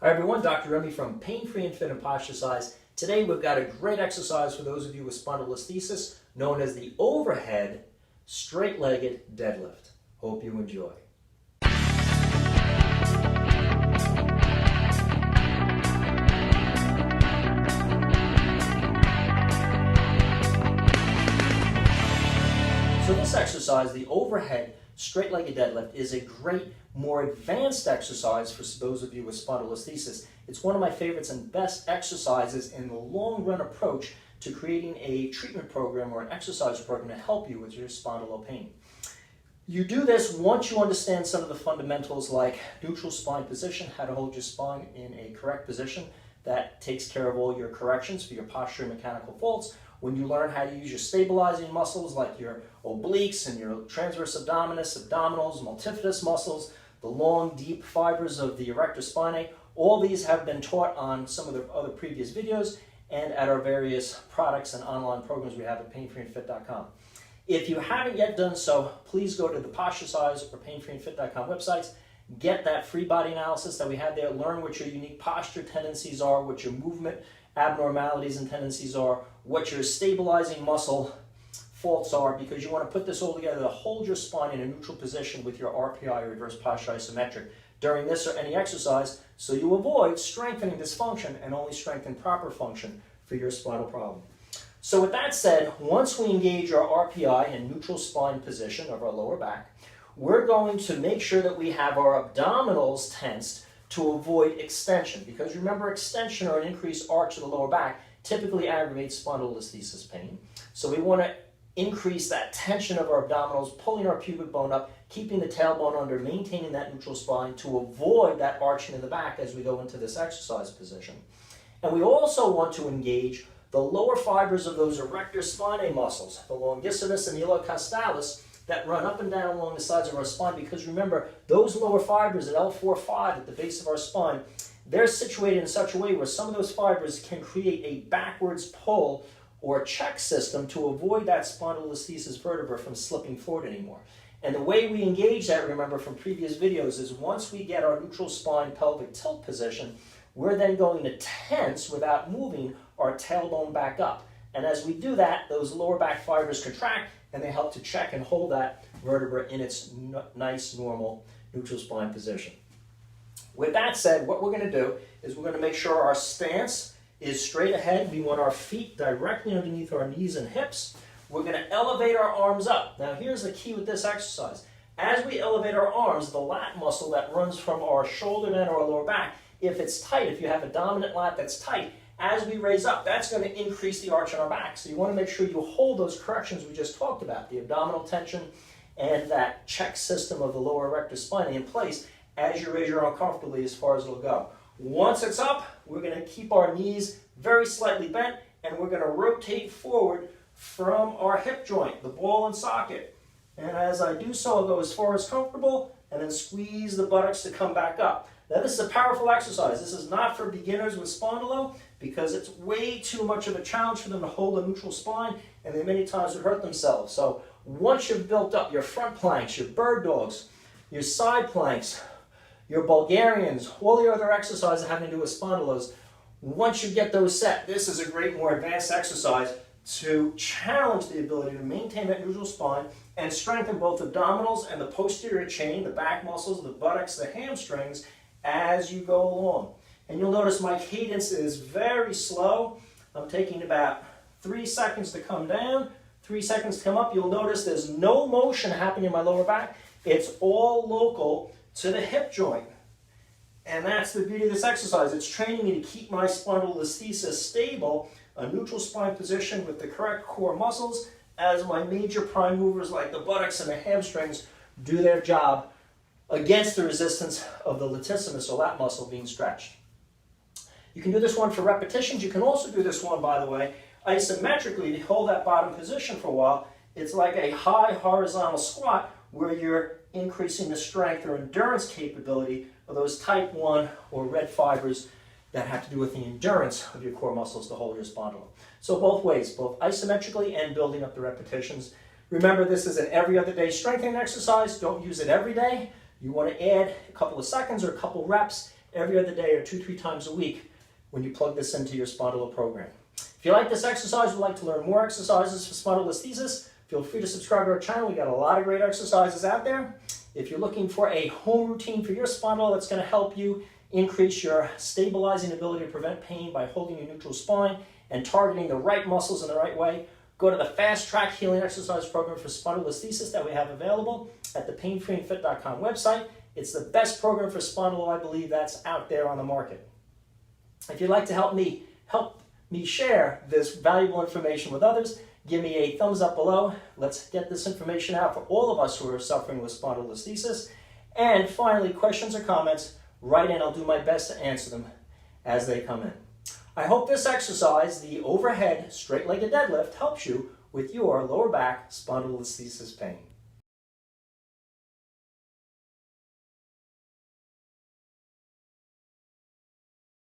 Hi everyone, Dr. Remy from Pain Free and Fit and Posture Size. Today we've got a great exercise for those of you with spondylolisthesis known as the overhead straight-legged deadlift. Hope you enjoy. So this exercise, the overhead straight-legged deadlift, is a great, more advanced exercise for those of you with spondylolisthesis. It's one of my favorites and best exercises in the long-run approach to creating a treatment program or an exercise program to help you with your spondylo pain. You do this once you understand some of the fundamentals like neutral spine position, how to hold your spine in a correct position that takes care of all your corrections for your posture and mechanical faults. When you learn how to use your stabilizing muscles like your obliques and your transverse abdominis, abdominals, multifidus muscles, the long, deep fibers of the erector spinae, all these have been taught on some of the other previous videos and at our various products and online programs we have at painfreeandfit.com. If you haven't yet done so, please go to the Posture Size or painfreeandfit.com websites, get that free body analysis that we have there, learn what your unique posture tendencies are, what your movement abnormalities and tendencies are, what your stabilizing muscle faults are, because you want to put this all together to hold your spine in a neutral position with your RPI, or reverse posture isometric, during this or any exercise, so you avoid strengthening dysfunction and only strengthen proper function for your spinal problem. So with that said, once we engage our RPI and neutral spine position of our lower back, we're going to make sure that we have our abdominals tensed to avoid extension, because remember, extension or an increased arch of the lower back typically aggravates spondylolisthesis pain. So we want to increase that tension of our abdominals, pulling our pubic bone up, keeping the tailbone under, maintaining that neutral spine to avoid that arching in the back as we go into this exercise position. And we also want to engage the lower fibers of those erector spinae muscles, the longissimus and the ilicostalis, that run up and down along the sides of our spine, because remember, those lower fibers at L4-5 at the base of our spine, they're situated in such a way where some of those fibers can create a backwards pull or check system to avoid that spondylolisthesis vertebra from slipping forward anymore. And the way we engage that, remember from previous videos, is once we get our neutral spine pelvic tilt position, we're then going to tense without moving our tailbone back up. And as we do that, those lower back fibers contract and they help to check and hold that vertebra in its nice, normal neutral spine position. With that said, what we're going to do is we're going to make sure our stance is straight ahead. We want our feet directly underneath our knees and hips. We're going to elevate our arms up. Now here's the key with this exercise. As we elevate our arms, the lat muscle that runs from our shoulder down to our lower back, if it's tight, if you have a dominant lat that's tight, as we raise up, that's going to increase the arch on our back. So you want to make sure you hold those corrections we just talked about, the abdominal tension and that check system of the lower erector spinae in place as you raise your arm comfortably as far as it'll go. Once it's up, we're going to keep our knees very slightly bent, and we're going to rotate forward from our hip joint, the ball and socket. And as I do so, I'll go as far as comfortable and then squeeze the buttocks to come back up. Now this is a powerful exercise. This is not for beginners with spondylo because it's way too much of a challenge for them to hold a neutral spine, and they many times would hurt themselves. So once you've built up your front planks, your bird dogs, your side planks, your Bulgarians, all the other exercises having to do with spondylos, once you get those set, this is a great, more advanced exercise to challenge the ability to maintain that neutral spine and strengthen both abdominals and the posterior chain, the back muscles, the buttocks, the hamstrings, as you go along. And you'll notice my cadence is very slow. I'm taking about 3 seconds to come down, 3 seconds to come up. You'll notice there's no motion happening in my lower back. It's all local to the hip joint. And that's the beauty of this exercise. It's training me to keep my spondylolisthesis stable, a neutral spine position with the correct core muscles, as my major prime movers like the buttocks and the hamstrings do their job against the resistance of the latissimus or lat muscle being stretched. You can do this one for repetitions. You can also do this one, by the way, isometrically to hold that bottom position for a while. It's like a high horizontal squat where you're increasing the strength or endurance capability of those type 1 or red fibers that have to do with the endurance of your core muscles to hold your spondylum. So both ways, both isometrically and building up the repetitions. Remember, this is an every other day strengthening exercise. Don't use it every day. You want to add a couple of seconds or a couple reps every other day or 2-3 times a week when you plug this into your Spondylo program. If you like this exercise, would like to learn more exercises for spondylolisthesis, feel free to subscribe to our channel. We got a lot of great exercises out there. If you're looking for a home routine for your spondylo that's going to help you increase your stabilizing ability to prevent pain by holding your neutral spine and targeting the right muscles in the right way, go to the Fast Track Healing Exercise Program for Spondylolisthesis that we have available at the painfreeandfit.com website. It's the best program for spondylo, I believe, that's out there on the market. If you'd like to help me share this valuable information with others, give me a thumbs up below. Let's get this information out for all of us who are suffering with spondylolisthesis. And finally, questions or comments, write in. I'll do my best to answer them as they come in. I hope this exercise, the overhead straight-legged deadlift, helps you with your lower back spondylolisthesis pain.